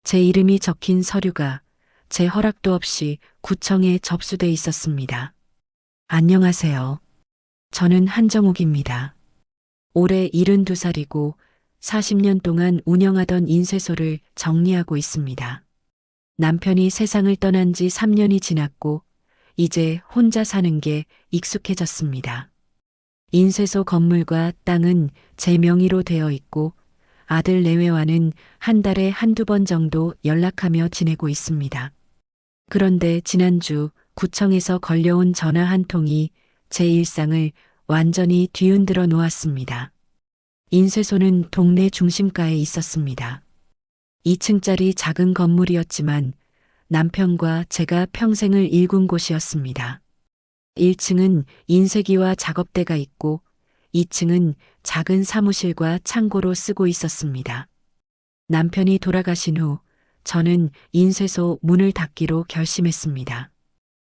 제 이름이 적힌 서류가 제 허락도 없이 구청에 접수돼 있었습니다. 안녕하세요. 저는 한정욱입니다. 올해 72살이고 40년 동안 운영하던 인쇄소를 정리하고 있습니다. 남편이 세상을 떠난 지 3년이 지났고 이제 혼자 사는 게 익숙해졌습니다. 인쇄소 건물과 땅은 제 명의로 되어 있고 아들 내외와는 한 달에 한두 번 정도 연락하며 지내고 있습니다. 그런데 지난주 구청에서 걸려온 전화 한 통이 제 일상을 완전히 뒤흔들어 놓았습니다. 인쇄소는 동네 중심가에 있었습니다. 2층짜리 작은 건물이었지만 남편과 제가 평생을 일군 곳이었습니다. 1층은 인쇄기와 작업대가 있고 2층은 작은 사무실과 창고로 쓰고 있었습니다. 남편이 돌아가신 후 저는 인쇄소 문을 닫기로 결심했습니다.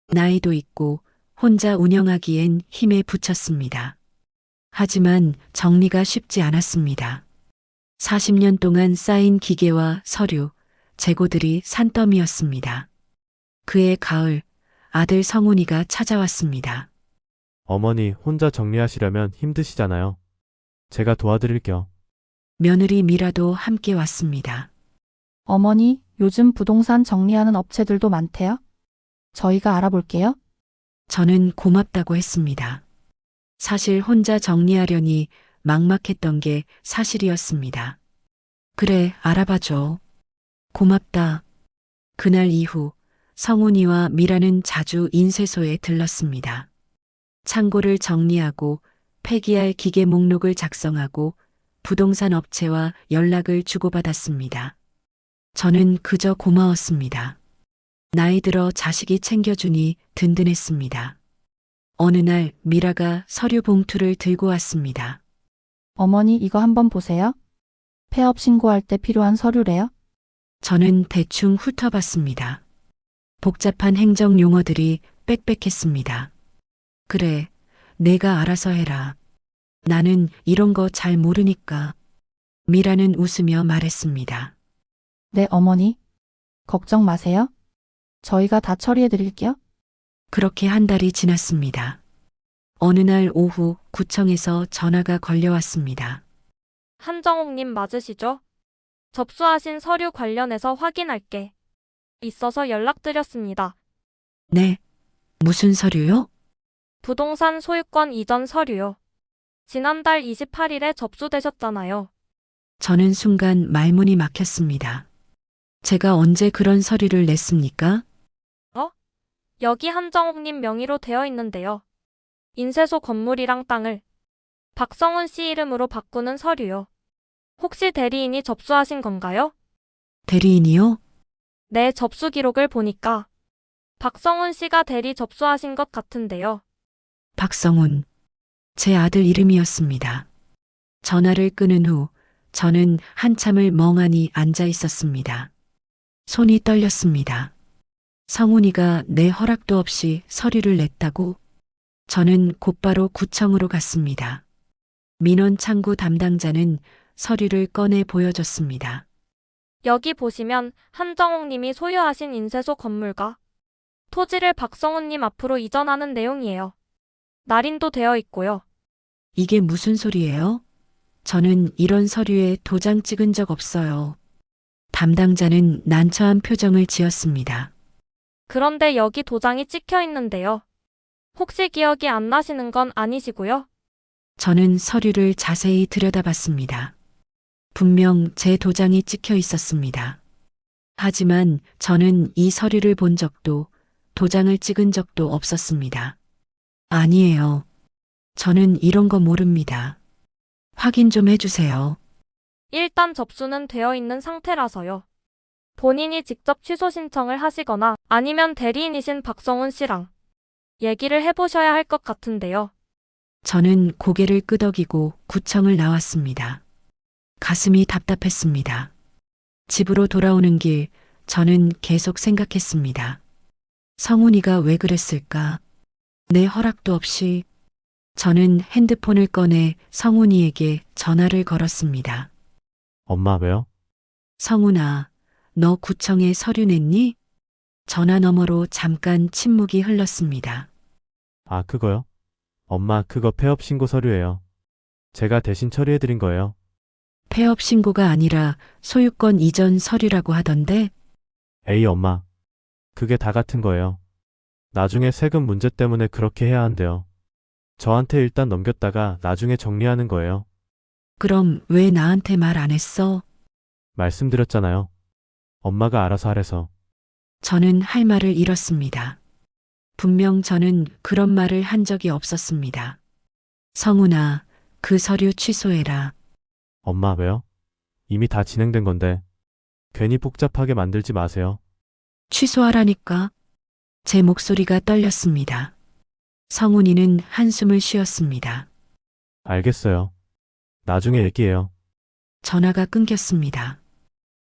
나이도 있고 혼자 운영하기엔 힘에 부쳤습니다. 하지만 정리가 쉽지 않았습니다. 40년 동안 쌓인 기계와 서류, 재고들이 산더미였습니다. 그해 가을, 아들 성훈이가 찾아왔습니다. 어머니 혼자 정리하시려면 힘드시잖아요. 제가 도와드릴게요. 며느리 미라도 함께 왔습니다. 어머니, 요즘 부동산 정리하는 업체들도 많대요. 저희가 알아볼게요. 저는 고맙다고 했습니다. 사실 혼자 정리하려니 막막했던 게 사실이었습니다. 그래, 알아봐줘. 고맙다. 그날 이후 성훈이와 미라는 자주 인쇄소에 들렀습니다. 창고를 정리하고 폐기할 기계 목록을 작성하고 부동산 업체와 연락을 주고받았습니다. 저는 그저 고마웠습니다. 나이 들어 자식이 챙겨주니 든든했습니다. 어느 날 미라가 서류 봉투를 들고 왔습니다. 어머니, 이거 한번 보세요. 폐업 신고할 때 필요한 서류래요. 저는 대충 훑어봤습니다. 복잡한 행정 용어들이 빽빽했습니다. 그래, 내가 알아서 해라. 나는 이런 거 잘 모르니까. 미라는 웃으며 말했습니다. 네, 어머니. 걱정 마세요. 저희가 다 처리해 드릴게요. 그렇게 한 달이 지났습니다. 어느 날 오후 구청에서 전화가 걸려왔습니다. 한정욱님 맞으시죠? 접수하신 서류 관련해서 확인할게 있어서 연락드렸습니다. 네, 무슨 서류요? 부동산 소유권 이전 서류요. 지난달 28일에 접수되셨잖아요. 저는 순간 말문이 막혔습니다. 제가 언제 그런 서류를 냈습니까? 여기 한정욱님 명의로 되어 있는데요. 인쇄소 건물이랑 땅을 박성훈 씨 이름으로 바꾸는 서류요. 혹시 대리인이 접수하신 건가요? 대리인이요? 네, 접수 기록을 보니까 박성훈 씨가 대리 접수하신 것 같은데요. 박성훈. 제 아들 이름이었습니다. 전화를 끊은 후 저는 한참을 멍하니 앉아 있었습니다. 손이 떨렸습니다. 성훈이가 내 허락도 없이 서류를 냈다고? 저는 곧바로 구청으로 갔습니다. 민원 창구 담당자는 서류를 꺼내 보여줬습니다. 여기 보시면 한정욱님이 소유하신 인쇄소 건물과 토지를 박성훈님 앞으로 이전하는 내용이에요. 날인도 되어 있고요. 이게 무슨 소리예요? 저는 이런 서류에 도장 찍은 적 없어요. 담당자는 난처한 표정을 지었습니다. 그런데 여기 도장이 찍혀 있는데요. 혹시 기억이 안 나시는 건 아니시고요? 저는 서류를 자세히 들여다봤습니다. 분명 제 도장이 찍혀 있었습니다. 하지만 저는 이 서류를 본 적도 도장을 찍은 적도 없었습니다. 아니에요. 저는 이런 거 모릅니다. 확인 좀 해주세요. 일단 접수는 되어 있는 상태라서요. 본인이 직접 취소 신청을 하시거나 아니면 대리인이신 박성훈 씨랑 얘기를 해보셔야 할 것 같은데요. 저는 고개를 끄덕이고 구청을 나왔습니다. 가슴이 답답했습니다. 집으로 돌아오는 길 저는 계속 생각했습니다. 성훈이가 왜 그랬을까? 내 허락도 없이. 저는 핸드폰을 꺼내 성훈이에게 전화를 걸었습니다. 엄마 왜요? 성훈아, 너 구청에 서류 냈니? 전화 너머로 잠깐 침묵이 흘렀습니다. 아, 그거요? 엄마, 그거 폐업 신고 서류예요. 제가 대신 처리해드린 거예요. 폐업 신고가 아니라 소유권 이전 서류라고 하던데 에이, 엄마. 그게 다 같은 거예요. 나중에 세금 문제 때문에 그렇게 해야 한대요. 저한테 일단 넘겼다가 나중에 정리하는 거예요. 그럼 왜 나한테 말 안 했어? 말씀드렸잖아요. 엄마가 알아서 하래서. 저는 할 말을 잃었습니다. 분명 저는 그런 말을 한 적이 없었습니다. 성훈아, 그 서류 취소해라. 엄마, 왜요? 이미 다 진행된 건데. 괜히 복잡하게 만들지 마세요. 취소하라니까. 제 목소리가 떨렸습니다. 성훈이는 한숨을 쉬었습니다. 알겠어요. 나중에 얘기해요. 전화가 끊겼습니다.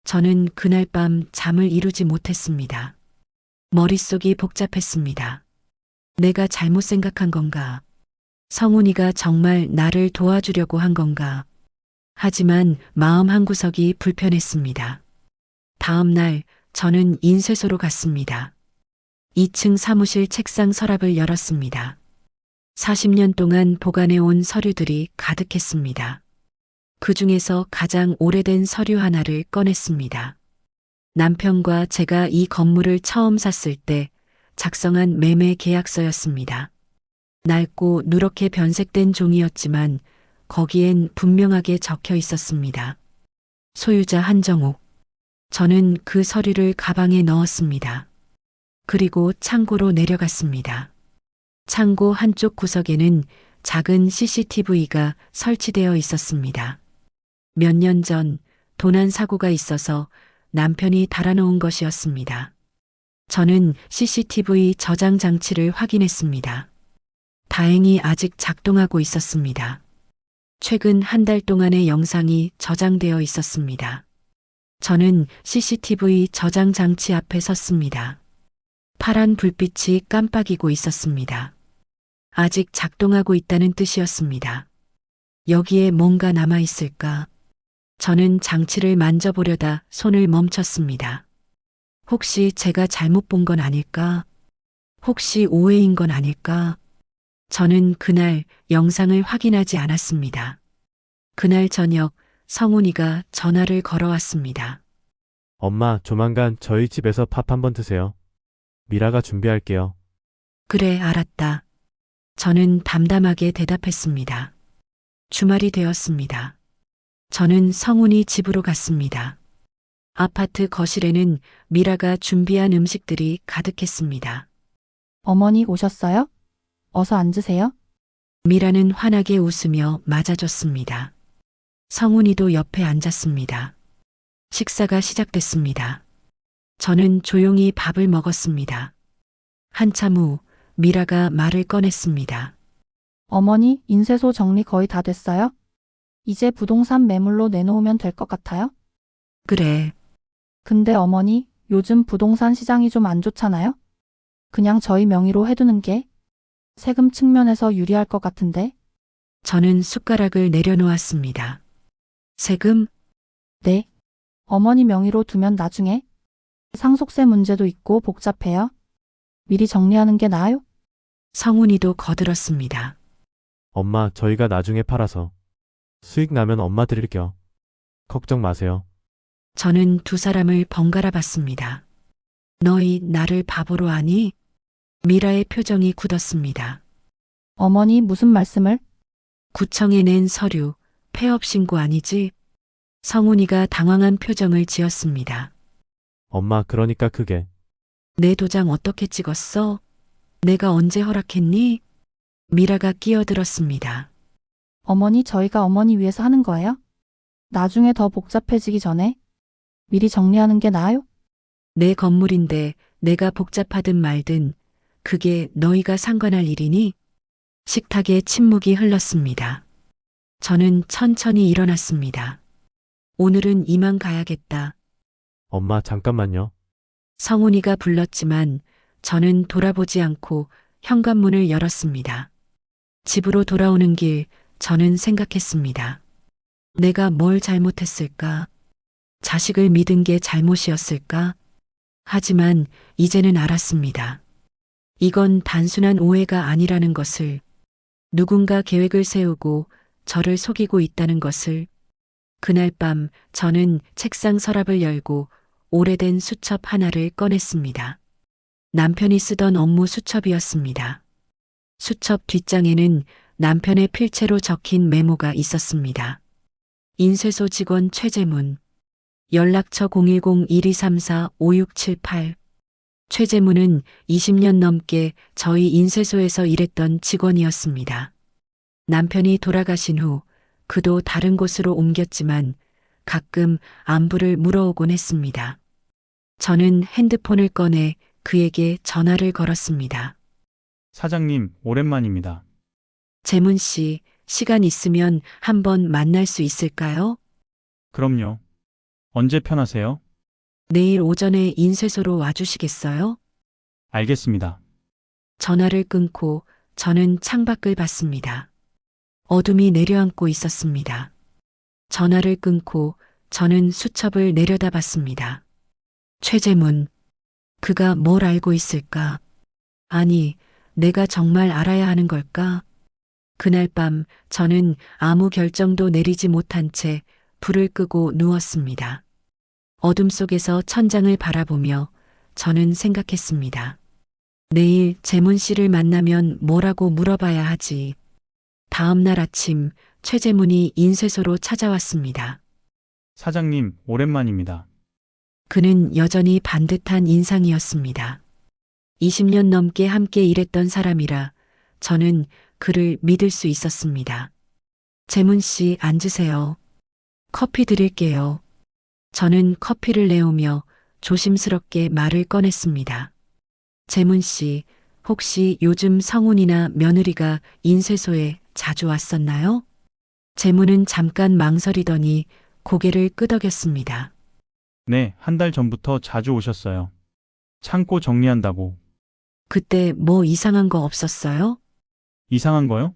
저는 그날 밤 잠을 이루지 못했습니다. 머릿속이 복잡했습니다. 내가 잘못 생각한 건가? 성훈이가 정말 나를 도와주려고 한 건가? 하지만 마음 한구석이 불편했습니다. 다음 날 저는 인쇄소로 갔습니다. 2층 사무실 책상 서랍을 열었습니다. 40년 동안 보관해온 서류들이 가득했습니다. 그 중에서 가장 오래된 서류 하나를 꺼냈습니다. 남편과 제가 이 건물을 처음 샀을 때 작성한 매매 계약서였습니다. 낡고 누렇게 변색된 종이였지만 거기엔 분명하게 적혀 있었습니다. 소유자 한정옥. 저는 그 서류를 가방에 넣었습니다. 그리고 창고로 내려갔습니다. 창고 한쪽 구석에는 작은 CCTV가 설치되어 있었습니다. 몇 년 전 도난 사고가 있어서 남편이 달아놓은 것이었습니다. 저는 CCTV 저장 장치를 확인했습니다. 다행히 아직 작동하고 있었습니다. 최근 한 달 동안의 영상이 저장되어 있었습니다. 저는 CCTV 저장 장치 앞에 섰습니다. 파란 불빛이 깜빡이고 있었습니다. 아직 작동하고 있다는 뜻이었습니다. 여기에 뭔가 남아있을까? 저는 장치를 만져보려다 손을 멈췄습니다. 혹시 제가 잘못 본 건 아닐까? 혹시 오해인 건 아닐까? 저는 그날 영상을 확인하지 않았습니다. 그날 저녁 성훈이가 전화를 걸어왔습니다. 엄마, 조만간 저희 집에서 밥 한번 드세요. 미라가 준비할게요. 그래, 알았다. 저는 담담하게 대답했습니다. 주말이 되었습니다. 저는 성훈이 집으로 갔습니다. 아파트 거실에는 미라가 준비한 음식들이 가득했습니다. 어머니 오셨어요? 어서 앉으세요. 미라는 환하게 웃으며 맞아줬습니다. 성훈이도 옆에 앉았습니다. 식사가 시작됐습니다. 저는 조용히 밥을 먹었습니다. 한참 후 미라가 말을 꺼냈습니다. 어머니, 인쇄소 정리 거의 다 됐어요? 이제 부동산 매물로 내놓으면 될 것 같아요? 그래, 근데 어머니, 요즘 부동산 시장이 좀 안 좋잖아요? 그냥 저희 명의로 해두는 게 세금 측면에서 유리할 것 같은데? 저는 숟가락을 내려놓았습니다. 세금? 네. 어머니 명의로 두면 나중에 상속세 문제도 있고 복잡해요. 미리 정리하는 게 나아요? 성훈이도 거들었습니다. 엄마, 저희가 나중에 팔아서 수익 나면 엄마 드릴게요. 걱정 마세요. 저는 두 사람을 번갈아 봤습니다. 너희 나를 바보로 아니? 미라의 표정이 굳었습니다. 어머니 무슨 말씀을? 구청에 낸 서류, 폐업 신고 아니지? 성훈이가 당황한 표정을 지었습니다. 엄마, 그러니까 그게. 내 도장 어떻게 찍었어? 내가 언제 허락했니? 미라가 끼어들었습니다. 어머니 저희가 어머니 위해서 하는 거예요? 나중에 더 복잡해지기 전에 미리 정리하는 게 나아요? 내 건물인데 내가 복잡하든 말든 그게 너희가 상관할 일이니? 식탁에 침묵이 흘렀습니다. 저는 천천히 일어났습니다. 오늘은 이만 가야겠다. 엄마, 잠깐만요. 성훈이가 불렀지만 저는 돌아보지 않고 현관문을 열었습니다. 집으로 돌아오는 길 저는 생각했습니다. 내가 뭘 잘못했을까? 자식을 믿은 게 잘못이었을까? 하지만 이제는 알았습니다. 이건 단순한 오해가 아니라는 것을, 누군가 계획을 세우고 저를 속이고 있다는 것을. 그날 밤 저는 책상 서랍을 열고 오래된 수첩 하나를 꺼냈습니다. 남편이 쓰던 업무 수첩이었습니다. 수첩 뒷장에는 남편의 필체로 적힌 메모가 있었습니다. 인쇄소 직원 최재문, 연락처 010-1234-5678. 최재문은 20년 넘게 저희 인쇄소에서 일했던 직원이었습니다. 남편이 돌아가신 후 그도 다른 곳으로 옮겼지만 가끔 안부를 물어오곤 했습니다. 저는 핸드폰을 꺼내 그에게 전화를 걸었습니다. 사장님, 오랜만입니다. 재문 씨, 시간 있으면 한번 만날 수 있을까요? 그럼요. 언제 편하세요? 내일 오전에 인쇄소로 와주시겠어요? 알겠습니다. 전화를 끊고 저는 창밖을 봤습니다. 어둠이 내려앉고 있었습니다. 전화를 끊고 저는 수첩을 내려다봤습니다. 최재문, 그가 뭘 알고 있을까? 아니, 내가 정말 알아야 하는 걸까? 그날 밤 저는 아무 결정도 내리지 못한 채 불을 끄고 누웠습니다. 어둠 속에서 천장을 바라보며 저는 생각했습니다. 내일 재문 씨를 만나면 뭐라고 물어봐야 하지. 다음 날 아침 최재문이 인쇄소로 찾아왔습니다. 사장님, 오랜만입니다. 그는 여전히 반듯한 인상이었습니다. 20년 넘게 함께 일했던 사람이라 저는 그를 믿을 수 있었습니다. 재문 씨, 앉으세요. 커피 드릴게요. 저는 커피를 내오며 조심스럽게 말을 꺼냈습니다. 재문 씨, 혹시 요즘 성훈이나 며느리가 인쇄소에 자주 왔었나요? 재문은 잠깐 망설이더니 고개를 끄덕였습니다. 네, 한 달 전부터 자주 오셨어요. 창고 정리한다고. 그때 뭐 이상한 거 없었어요? 이상한 거요?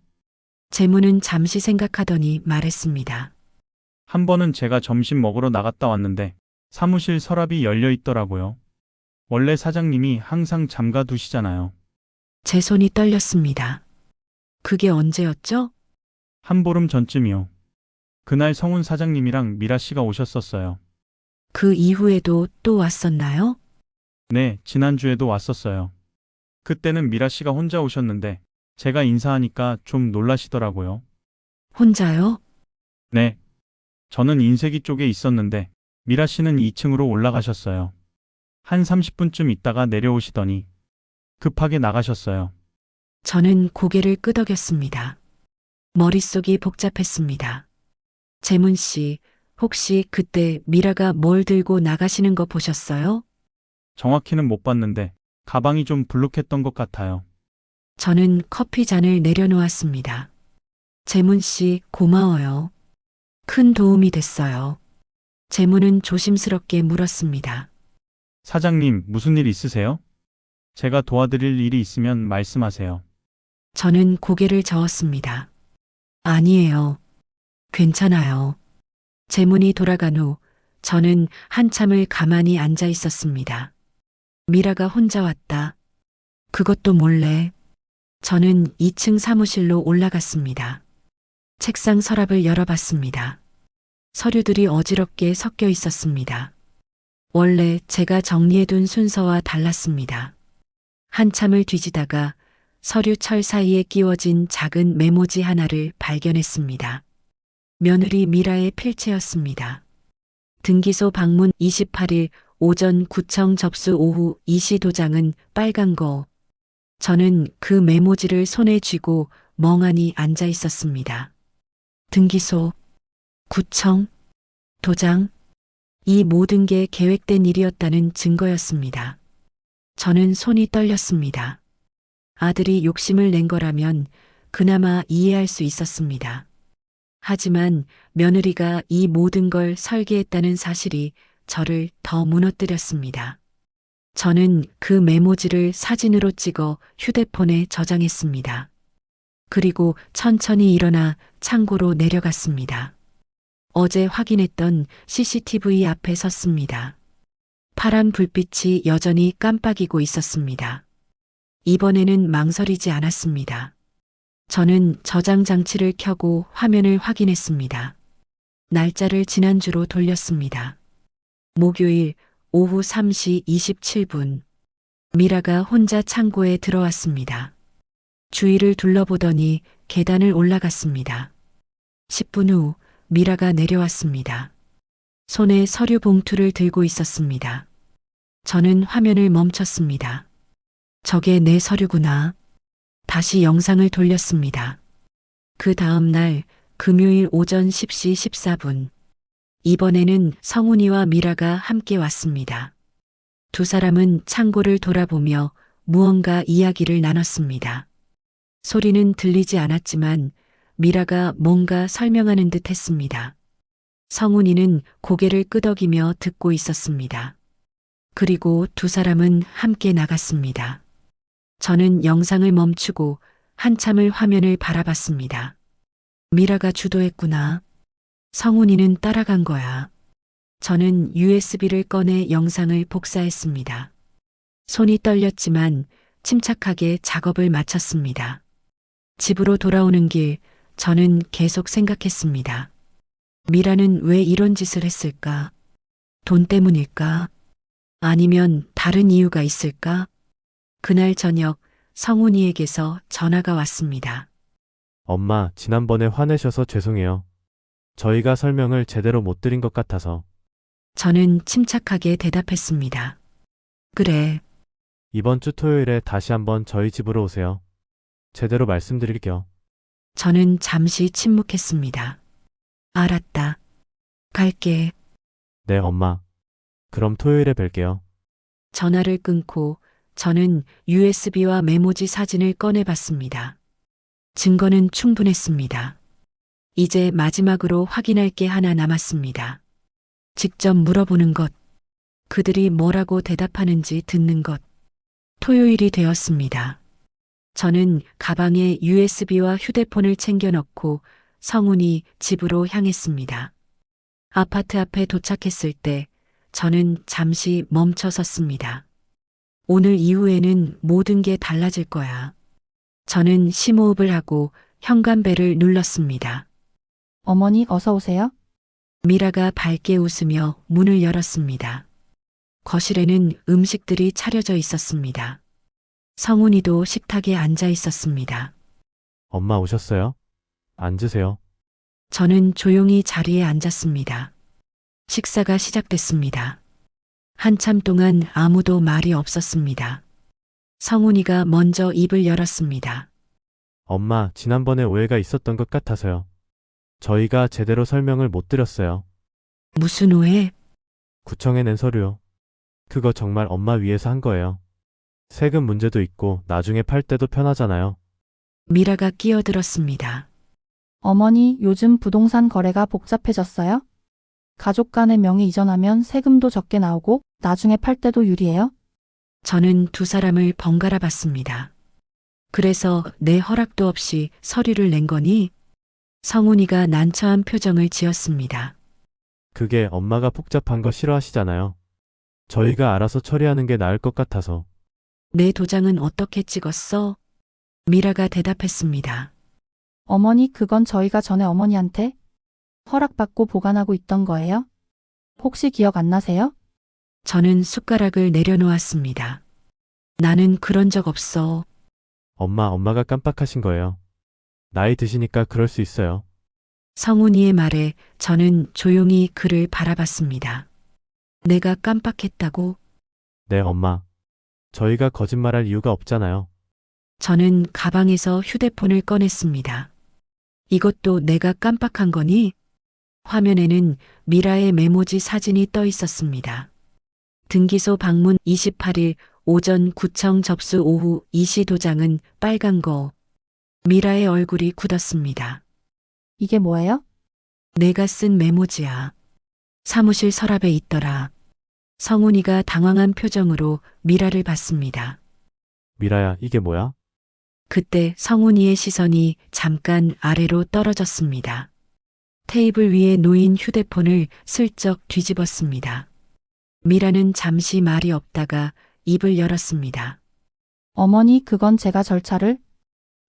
재문은 잠시 생각하더니 말했습니다. 한 번은 제가 점심 먹으러 나갔다 왔는데 사무실 서랍이 열려 있더라고요. 원래 사장님이 항상 잠가 두시잖아요. 제 손이 떨렸습니다. 그게 언제였죠? 한 보름 전쯤이요. 그날 성훈 사장님이랑 미라 씨가 오셨었어요. 그 이후에도 또 왔었나요? 네, 지난주에도 왔었어요. 그때는 미라 씨가 혼자 오셨는데 제가 인사하니까 좀 놀라시더라고요. 혼자요? 네. 저는 인쇄기 쪽에 있었는데 미라 씨는 2층으로 올라가셨어요. 한 30분쯤 있다가 내려오시더니 급하게 나가셨어요. 저는 고개를 끄덕였습니다. 머릿속이 복잡했습니다. 재문 씨, 혹시 그때 미라가 뭘 들고 나가시는 거 보셨어요? 정확히는 못 봤는데 가방이 좀 불룩했던 것 같아요. 저는 커피 잔을 내려놓았습니다. 재문 씨, 고마워요. 큰 도움이 됐어요. 재문은 조심스럽게 물었습니다. 사장님, 무슨 일 있으세요? 제가 도와드릴 일이 있으면 말씀하세요. 저는 고개를 저었습니다. 아니에요. 괜찮아요. 재문이 돌아간 후 저는 한참을 가만히 앉아 있었습니다. 미라가 혼자 왔다. 그것도 몰래. 저는 2층 사무실로 올라갔습니다. 책상 서랍을 열어봤습니다. 서류들이 어지럽게 섞여 있었습니다. 원래 제가 정리해둔 순서와 달랐습니다. 한참을 뒤지다가 서류 철 사이에 끼워진 작은 메모지 하나를 발견했습니다. 며느리 미라의 필체였습니다. 등기소 방문 28일 오전 구청 접수 오후 이시 도장은 빨간 거. 저는 그 메모지를 손에 쥐고 멍하니 앉아 있었습니다. 등기소, 구청, 도장, 이 모든 게 계획된 일이었다는 증거였습니다. 저는 손이 떨렸습니다. 아들이 욕심을 낸 거라면 그나마 이해할 수 있었습니다. 하지만 며느리가 이 모든 걸 설계했다는 사실이 저를 더 무너뜨렸습니다. 저는 그 메모지를 사진으로 찍어 휴대폰에 저장했습니다. 그리고 천천히 일어나 창고로 내려갔습니다. 어제 확인했던 CCTV 앞에 섰습니다. 파란 불빛이 여전히 깜빡이고 있었습니다. 이번에는 망설이지 않았습니다. 저는 저장 장치를 켜고 화면을 확인했습니다. 날짜를 지난주로 돌렸습니다. 목요일 오후 3시 27분. 미라가 혼자 창고에 들어왔습니다. 주위를 둘러보더니 계단을 올라갔습니다. 10분 후 미라가 내려왔습니다. 손에 서류 봉투를 들고 있었습니다. 저는 화면을 멈췄습니다. 저게 내 서류구나. 다시 영상을 돌렸습니다. 그 다음 날 금요일 오전 10시 14분. 이번에는 성훈이와 미라가 함께 왔습니다. 두 사람은 창고를 돌아보며 무언가 이야기를 나눴습니다. 소리는 들리지 않았지만 미라가 뭔가 설명하는 듯 했습니다. 성훈이는 고개를 끄덕이며 듣고 있었습니다. 그리고 두 사람은 함께 나갔습니다. 저는 영상을 멈추고 한참을 화면을 바라봤습니다. 미라가 주도했구나. 성훈이는 따라간 거야. 저는 USB를 꺼내 영상을 복사했습니다. 손이 떨렸지만 침착하게 작업을 마쳤습니다. 집으로 돌아오는 길, 저는 계속 생각했습니다. 미라는 왜 이런 짓을 했을까? 돈 때문일까? 아니면 다른 이유가 있을까? 그날 저녁 성훈이에게서 전화가 왔습니다. 엄마, 지난번에 화내셔서 죄송해요. 저희가 설명을 제대로 못 드린 것 같아서. 저는 침착하게 대답했습니다. 그래, 이번 주 토요일에 다시 한번 저희 집으로 오세요. 제대로 말씀드릴게요. 저는 잠시 침묵했습니다. 알았다. 갈게. 네, 엄마. 그럼 토요일에 뵐게요. 전화를 끊고 저는 USB와 메모지 사진을 꺼내봤습니다. 증거는 충분했습니다. 이제 마지막으로 확인할 게 하나 남았습니다. 직접 물어보는 것. 그들이 뭐라고 대답하는지 듣는 것. 토요일이 되었습니다. 저는 가방에 USB와 휴대폰을 챙겨 넣고 성훈이 집으로 향했습니다. 아파트 앞에 도착했을 때 저는 잠시 멈춰 섰습니다. 오늘 이후에는 모든 게 달라질 거야. 저는 심호흡을 하고 현관벨을 눌렀습니다. 어머니 어서 오세요. 미라가 밝게 웃으며 문을 열었습니다. 거실에는 음식들이 차려져 있었습니다. 성훈이도 식탁에 앉아 있었습니다. 엄마 오셨어요? 앉으세요. 저는 조용히 자리에 앉았습니다. 식사가 시작됐습니다. 한참 동안 아무도 말이 없었습니다. 성훈이가 먼저 입을 열었습니다. 엄마, 지난번에 오해가 있었던 것 같아서요. 저희가 제대로 설명을 못 드렸어요. 무슨 오해? 구청에 낸 서류요. 그거 정말 엄마 위해서 한 거예요. 세금 문제도 있고 나중에 팔 때도 편하잖아요. 미라가 끼어들었습니다. 어머니 요즘 부동산 거래가 복잡해졌어요? 가족 간의 명의 이전하면 세금도 적게 나오고 나중에 팔 때도 유리해요? 저는 두 사람을 번갈아 봤습니다. 그래서 내 허락도 없이 서류를 낸 거니? 성훈이가 난처한 표정을 지었습니다. 그게 엄마가 복잡한 거 싫어하시잖아요. 저희가 알아서 처리하는 게 나을 것 같아서. 내 도장은 어떻게 찍었어? 미라가 대답했습니다. 어머니 그건 저희가 전에 어머니한테 허락받고 보관하고 있던 거예요? 혹시 기억 안 나세요? 저는 숟가락을 내려놓았습니다. 나는 그런 적 없어. 엄마가 깜빡하신 거예요. 나이 드시니까 그럴 수 있어요. 성훈이의 말에 저는 조용히 그를 바라봤습니다. 내가 깜빡했다고? 네, 엄마. 저희가 거짓말할 이유가 없잖아요. 저는 가방에서 휴대폰을 꺼냈습니다. 이것도 내가 깜빡한 거니? 화면에는 미라의 메모지 사진이 떠 있었습니다. 등기소 방문 28일 오전 구청 접수 오후 이시 도장은 빨간 거. 미라의 얼굴이 굳었습니다. 이게 뭐예요? 내가 쓴 메모지야. 사무실 서랍에 있더라. 성훈이가 당황한 표정으로 미라를 봤습니다. 미라야, 이게 뭐야? 그때 성훈이의 시선이 잠깐 아래로 떨어졌습니다. 테이블 위에 놓인 휴대폰을 슬쩍 뒤집었습니다. 미라는 잠시 말이 없다가 입을 열었습니다. 어머니, 그건 제가 절차를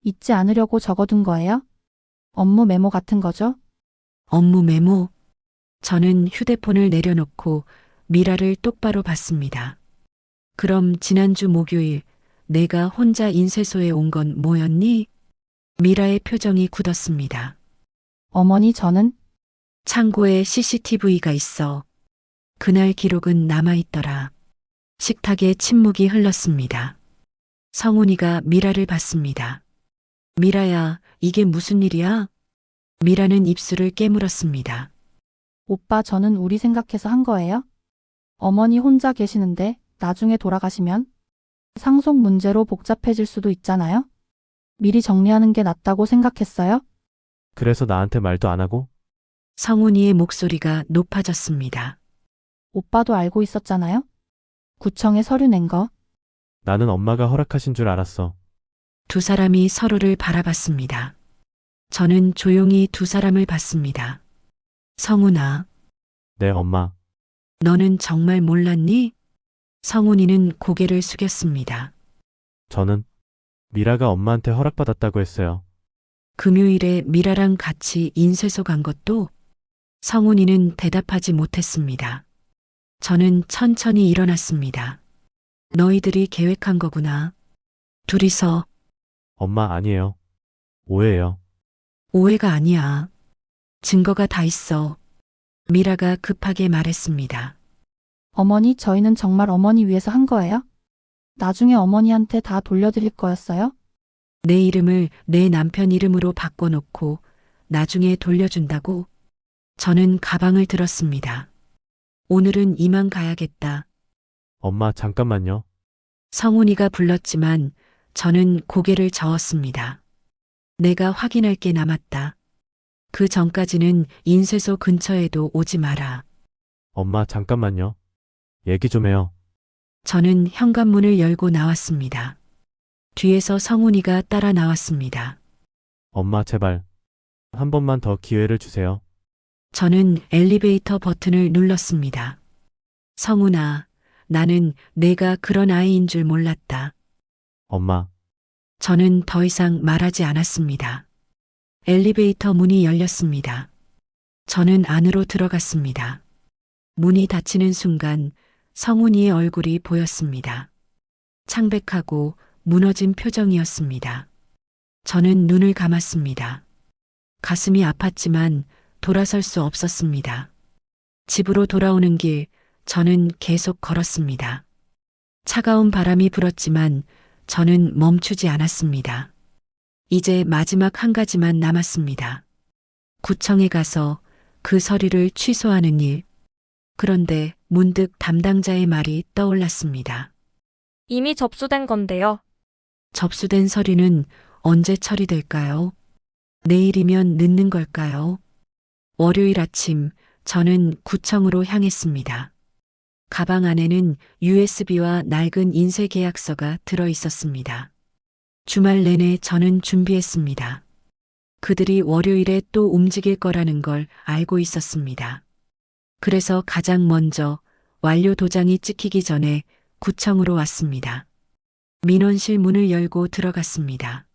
잊지 않으려고 적어둔 거예요? 업무 메모 같은 거죠? 업무 메모. 저는 휴대폰을 내려놓고 미라를 똑바로 봤습니다. 그럼 지난주 목요일 내가 혼자 인쇄소에 온 건 뭐였니? 미라의 표정이 굳었습니다. 어머니, 저는 창고에 CCTV가 있어. 그날 기록은 남아있더라. 식탁에 침묵이 흘렀습니다. 성훈이가 미라를 봤습니다. 미라야, 이게 무슨 일이야? 미라는 입술을 깨물었습니다. 오빠, 저는 우리 생각해서 한 거예요? 어머니 혼자 계시는데 나중에 돌아가시면 상속 문제로 복잡해질 수도 있잖아요? 미리 정리하는 게 낫다고 생각했어요? 그래서 나한테 말도 안 하고? 성훈이의 목소리가 높아졌습니다. 오빠도 알고 있었잖아요? 구청에 서류 낸 거. 나는 엄마가 허락하신 줄 알았어. 두 사람이 서로를 바라봤습니다. 저는 조용히 두 사람을 봤습니다. 성훈아, 네, 엄마. 너는 정말 몰랐니? 성훈이는 고개를 숙였습니다. 저는 미라가 엄마한테 허락받았다고 했어요. 금요일에 미라랑 같이 인쇄소 간 것도 성훈이는 대답하지 못했습니다. 저는 천천히 일어났습니다. 너희들이 계획한 거구나. 둘이서. 엄마, 아니에요. 오해예요. 오해가 아니야. 증거가 다 있어. 미라가 급하게 말했습니다. 어머니, 저희는 정말 어머니 위해서 한 거예요? 나중에 어머니한테 다 돌려드릴 거였어요? 내 이름을 내 남편 이름으로 바꿔놓고 나중에 돌려준다고? 저는 가방을 들었습니다. 오늘은 이만 가야겠다. 엄마, 잠깐만요. 성훈이가 불렀지만 저는 고개를 저었습니다. 내가 확인할 게 남았다. 그 전까지는 인쇄소 근처에도 오지 마라. 엄마, 잠깐만요. 얘기 좀 해요. 저는 현관문을 열고 나왔습니다. 뒤에서 성훈이가 따라 나왔습니다. 엄마, 제발. 한 번만 더 기회를 주세요. 저는 엘리베이터 버튼을 눌렀습니다. 성훈아, 나는 내가 그런 아이인 줄 몰랐다. 엄마, 저는 더 이상 말하지 않았습니다. 엘리베이터 문이 열렸습니다. 저는 안으로 들어갔습니다. 문이 닫히는 순간 성훈이의 얼굴이 보였습니다. 창백하고 무너진 표정이었습니다. 저는 눈을 감았습니다. 가슴이 아팠지만 돌아설 수 없었습니다. 집으로 돌아오는 길, 저는 계속 걸었습니다. 차가운 바람이 불었지만 저는 멈추지 않았습니다. 이제 마지막 한 가지만 남았습니다. 구청에 가서 그 서류를 취소하는 일. 그런데 문득 담당자의 말이 떠올랐습니다. 이미 접수된 건데요. 접수된 서류는 언제 처리될까요? 내일이면 늦는 걸까요? 월요일 아침 저는 구청으로 향했습니다. 가방 안에는 USB와 낡은 인쇄 계약서가 들어 있었습니다. 주말 내내 저는 준비했습니다. 그들이 월요일에 또 움직일 거라는 걸 알고 있었습니다. 그래서 가장 먼저 완료 도장이 찍히기 전에 구청으로 왔습니다. 민원실 문을 열고 들어갔습니다.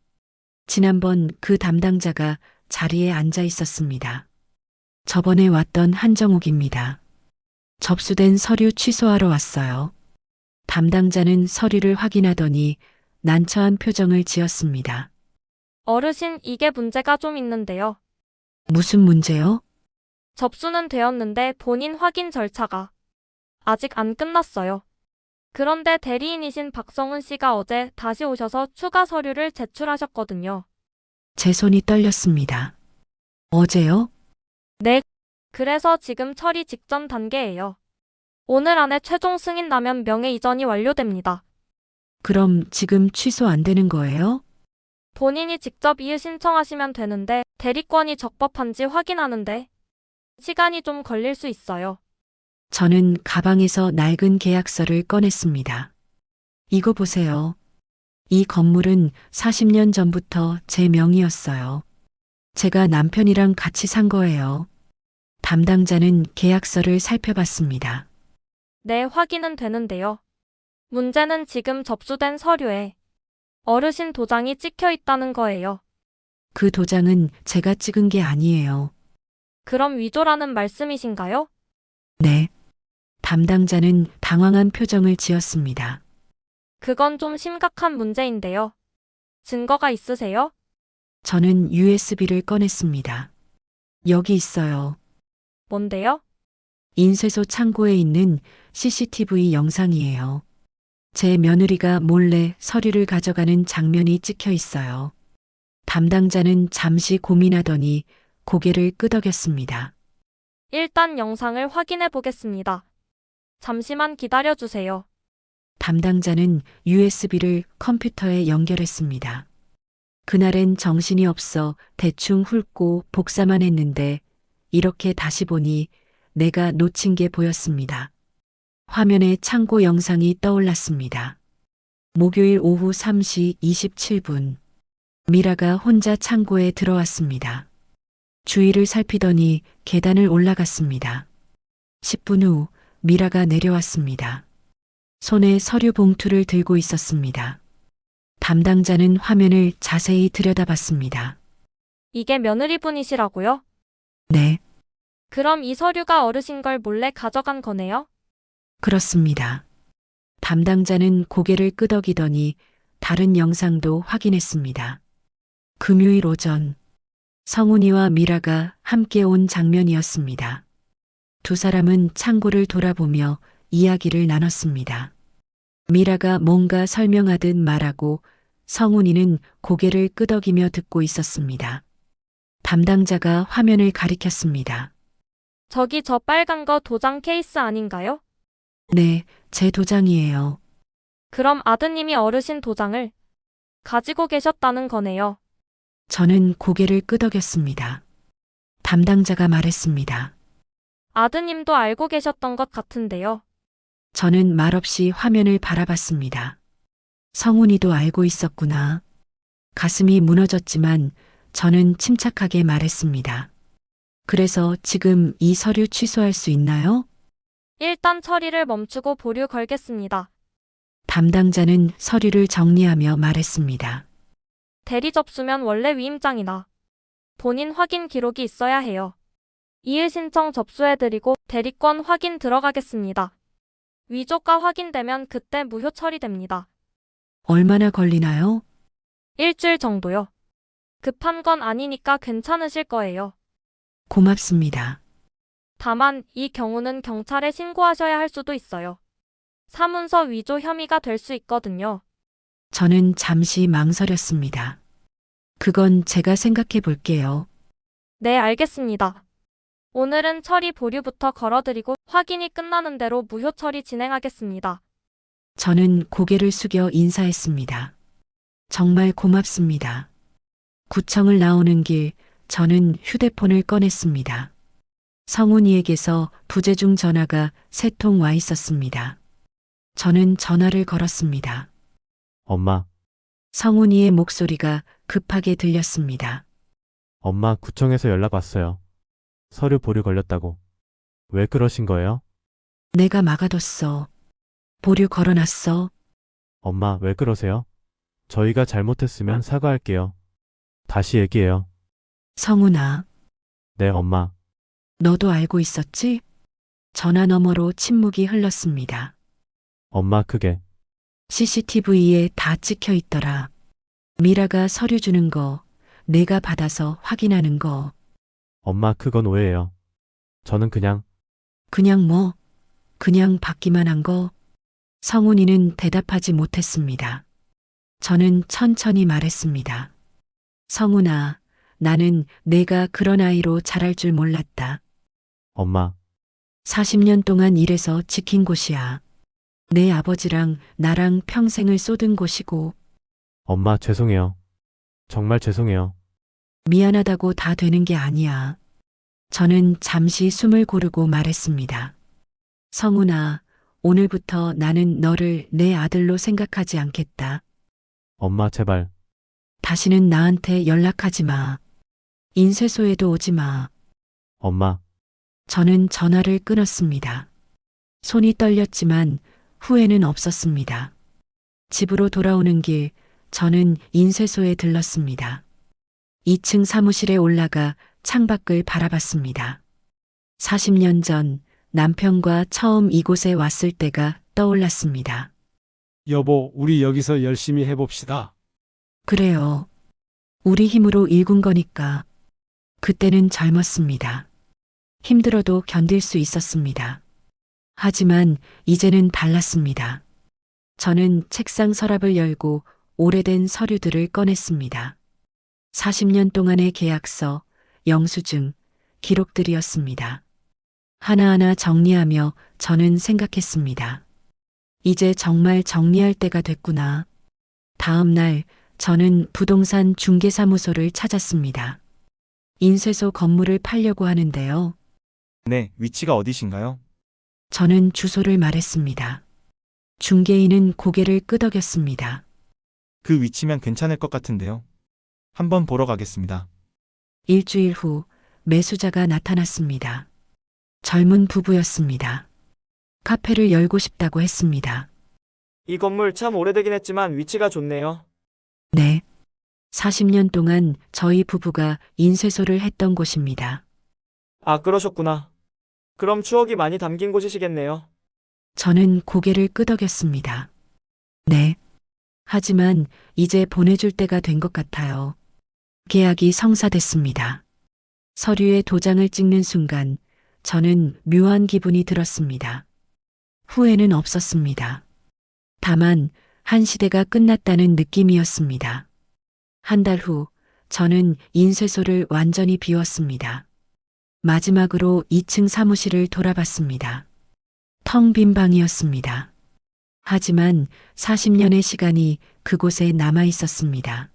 지난번 그 담당자가 자리에 앉아 있었습니다. 저번에 왔던 한정욱입니다. 접수된 서류 취소하러 왔어요. 담당자는 서류를 확인하더니 난처한 표정을 지었습니다. 어르신, 이게 문제가 좀 있는데요. 무슨 문제요? 접수는 되었는데 본인 확인 절차가 아직 안 끝났어요. 그런데 대리인이신 박성훈 씨가 어제 다시 오셔서 추가 서류를 제출하셨거든요. 제 손이 떨렸습니다. 어제요? 네. 그래서 지금 처리 직전 단계예요. 오늘 안에 최종 승인 나면 명예 이전이 완료됩니다. 그럼 지금 취소 안 되는 거예요? 본인이 직접 이의 신청하시면 되는데 대리권이 적법한지 확인하는데 시간이 좀 걸릴 수 있어요. 저는 가방에서 낡은 계약서를 꺼냈습니다. 이거 보세요. 이 건물은 40년 전부터 제 명의였어요. 제가 남편이랑 같이 산 거예요. 담당자는 계약서를 살펴봤습니다. 네, 확인은 되는데요. 문제는 지금 접수된 서류에 어르신 도장이 찍혀 있다는 거예요. 그 도장은 제가 찍은 게 아니에요. 그럼 위조라는 말씀이신가요? 네. 담당자는 당황한 표정을 지었습니다. 그건 좀 심각한 문제인데요. 증거가 있으세요? 저는 USB를 꺼냈습니다. 여기 있어요. 뭔데요? 인쇄소 창고에 있는 CCTV 영상이에요. 제 며느리가 몰래 서류를 가져가는 장면이 찍혀 있어요. 담당자는 잠시 고민하더니 고개를 끄덕였습니다. 일단 영상을 확인해 보겠습니다. 잠시만 기다려 주세요. 담당자는 USB를 컴퓨터에 연결했습니다. 그날엔 정신이 없어 대충 훑고 복사만 했는데 이렇게 다시 보니 내가 놓친 게 보였습니다. 화면에 창고 영상이 떠올랐습니다. 목요일 오후 3시 27분. 미라가 혼자 창고에 들어왔습니다. 주위를 살피더니 계단을 올라갔습니다. 10분 후 미라가 내려왔습니다. 손에 서류 봉투를 들고 있었습니다. 담당자는 화면을 자세히 들여다봤습니다. 이게 며느리분이시라고요? 네, 그럼 이 서류가 어르신 걸 몰래 가져간 거네요? 그렇습니다. 담당자는 고개를 끄덕이더니 다른 영상도 확인했습니다. 금요일 오전, 성훈이와 미라가 함께 온 장면이었습니다. 두 사람은 창고를 돌아보며 이야기를 나눴습니다. 미라가 뭔가 설명하듯 말하고 성훈이는 고개를 끄덕이며 듣고 있었습니다. 담당자가 화면을 가리켰습니다. 저기 저 빨간 거 도장 케이스 아닌가요? 네, 제 도장이에요. 그럼 아드님이 어르신 도장을 가지고 계셨다는 거네요. 저는 고개를 끄덕였습니다. 담당자가 말했습니다. 아드님도 알고 계셨던 것 같은데요. 저는 말없이 화면을 바라봤습니다. 성훈이도 알고 있었구나. 가슴이 무너졌지만 저는 침착하게 말했습니다. 그래서 지금 이 서류 취소할 수 있나요? 일단 처리를 멈추고 보류 걸겠습니다. 담당자는 서류를 정리하며 말했습니다. 대리 접수면 원래 위임장이나 본인 확인 기록이 있어야 해요. 이의 신청 접수해드리고 대리권 확인 들어가겠습니다. 위조가 확인되면 그때 무효 처리됩니다. 얼마나 걸리나요? 일주일 정도요. 급한 건 아니니까 괜찮으실 거예요. 고맙습니다. 다만 이 경우는 경찰에 신고하셔야 할 수도 있어요. 사문서 위조 혐의가 될 수 있거든요. 저는 잠시 망설였습니다. 그건 제가 생각해 볼게요. 네, 알겠습니다. 오늘은 처리 보류부터 걸어드리고 확인이 끝나는 대로 무효 처리 진행하겠습니다. 저는 고개를 숙여 인사했습니다. 정말 고맙습니다. 구청을 나오는 길 저는 휴대폰을 꺼냈습니다. 성훈이에게서 부재중 전화가 3통 와 있었습니다. 저는 전화를 걸었습니다. 엄마, 성훈이의 목소리가 급하게 들렸습니다. 엄마 구청에서 연락 왔어요. 서류 보류 걸렸다고. 왜 그러신 거예요? 내가 막아뒀어. 보류 걸어놨어. 엄마, 왜 그러세요? 저희가 잘못했으면 사과할게요. 다시 얘기해요. 성훈아, 네, 엄마. 너도 알고 있었지? 전화 너머로 침묵이 흘렀습니다. 엄마, 그게. CCTV에 다 찍혀 있더라. 미라가 서류 주는 거, 내가 받아서 확인하는 거. 엄마, 그건 오해예요. 저는 그냥, 그냥 뭐, 그냥 받기만 한 거. 성훈이는 대답하지 못했습니다. 저는 천천히 말했습니다. 성훈아, 나는 내가 그런 아이로 자랄 줄 몰랐다. 엄마, 40년 동안 일해서 지킨 곳이야. 내 아버지랑 나랑 평생을 쏟은 곳이고, 엄마, 죄송해요. 정말 죄송해요. 미안하다고 다 되는 게 아니야. 저는 잠시 숨을 고르고 말했습니다. 성훈아, 오늘부터 나는 너를 내 아들로 생각하지 않겠다. 엄마, 제발. 다시는 나한테 연락하지 마. 인쇄소에도 오지 마. 엄마, 저는 전화를 끊었습니다. 손이 떨렸지만 후회는 없었습니다. 집으로 돌아오는 길, 저는 인쇄소에 들렀습니다. 2층 사무실에 올라가 창밖을 바라봤습니다. 40년 전 남편과 처음 이곳에 왔을 때가 떠올랐습니다. 여보, 우리 여기서 열심히 해봅시다. 그래요. 우리 힘으로 일군 거니까. 그때는 젊었습니다. 힘들어도 견딜 수 있었습니다. 하지만 이제는 달랐습니다. 저는 책상 서랍을 열고 오래된 서류들을 꺼냈습니다. 40년 동안의 계약서, 영수증, 기록들이었습니다. 하나하나 정리하며 저는 생각했습니다. 이제 정말 정리할 때가 됐구나. 다음 날 저는 부동산 중개사무소를 찾았습니다. 인쇄소 건물을 팔려고 하는데요. 네, 위치가 어디신가요? 저는 주소를 말했습니다. 중개인은 고개를 끄덕였습니다. 그 위치면 괜찮을 것 같은데요. 한번 보러 가겠습니다. 일주일 후 매수자가 나타났습니다. 젊은 부부였습니다. 카페를 열고 싶다고 했습니다. 이 건물 참 오래되긴 했지만 위치가 좋네요. 네. 40년 동안 저희 부부가 인쇄소를 했던 곳입니다. 아, 그러셨구나. 그럼 추억이 많이 담긴 곳이시겠네요. 저는 고개를 끄덕였습니다. 네. 하지만 이제 보내줄 때가 된 것 같아요. 계약이 성사됐습니다. 서류에 도장을 찍는 순간 저는 묘한 기분이 들었습니다. 후회는 없었습니다. 다만 한 시대가 끝났다는 느낌이었습니다. 한 달 후 저는 인쇄소를 완전히 비웠습니다. 마지막으로 2층 사무실을 돌아봤습니다. 텅 빈 방이었습니다. 하지만 40년의 시간이 그곳에 남아 있었습니다.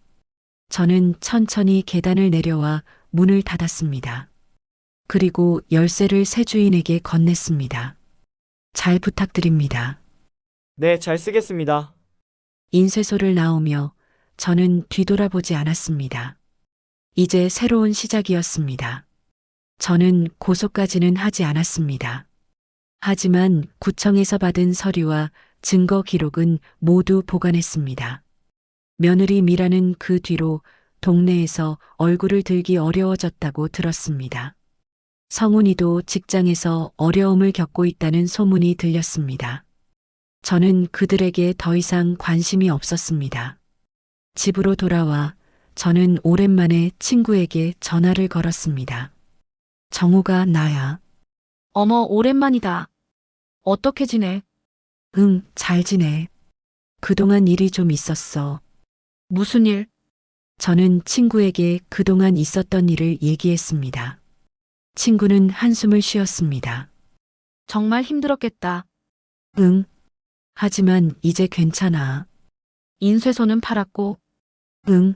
저는 천천히 계단을 내려와 문을 닫았습니다. 그리고 열쇠를 새 주인에게 건넸습니다. 잘 부탁드립니다. 네, 잘 쓰겠습니다. 인쇄소를 나오며 저는 뒤돌아보지 않았습니다. 이제 새로운 시작이었습니다. 저는 고소까지는 하지 않았습니다. 하지만 구청에서 받은 서류와 증거 기록은 모두 보관했습니다. 며느리 미라는 그 뒤로 동네에서 얼굴을 들기 어려워졌다고 들었습니다. 성훈이도 직장에서 어려움을 겪고 있다는 소문이 들렸습니다. 저는 그들에게 더 이상 관심이 없었습니다. 집으로 돌아와 저는 오랜만에 친구에게 전화를 걸었습니다. 정우가 나야. 어머, 오랜만이다. 어떻게 지내? 응, 잘 지내. 그동안 일이 좀 있었어. 무슨 일? 저는 친구에게 그동안 있었던 일을 얘기했습니다. 친구는 한숨을 쉬었습니다. 정말 힘들었겠다. 응. 하지만 이제 괜찮아. 인쇄소는 팔았고. 응.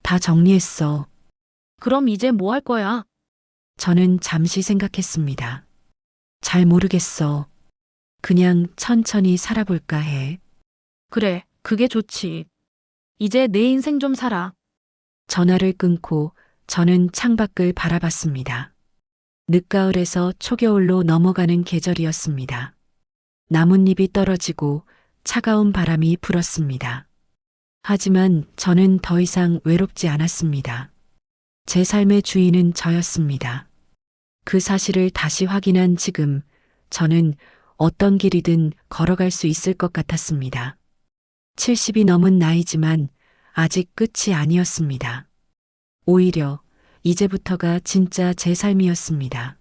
다 정리했어. 그럼 이제 뭐 할 거야? 저는 잠시 생각했습니다. 잘 모르겠어. 그냥 천천히 살아볼까 해. 그래, 그게 좋지. 이제 내 인생 좀 살아. 전화를 끊고 저는 창밖을 바라봤습니다. 늦가을에서 초겨울로 넘어가는 계절이었습니다. 나뭇잎이 떨어지고 차가운 바람이 불었습니다. 하지만 저는 더 이상 외롭지 않았습니다. 제 삶의 주인은 저였습니다. 그 사실을 다시 확인한 지금 저는 어떤 길이든 걸어갈 수 있을 것 같았습니다. 70이 넘은 나이지만 아직 끝이 아니었습니다. 오히려 이제부터가 진짜 제 삶이었습니다.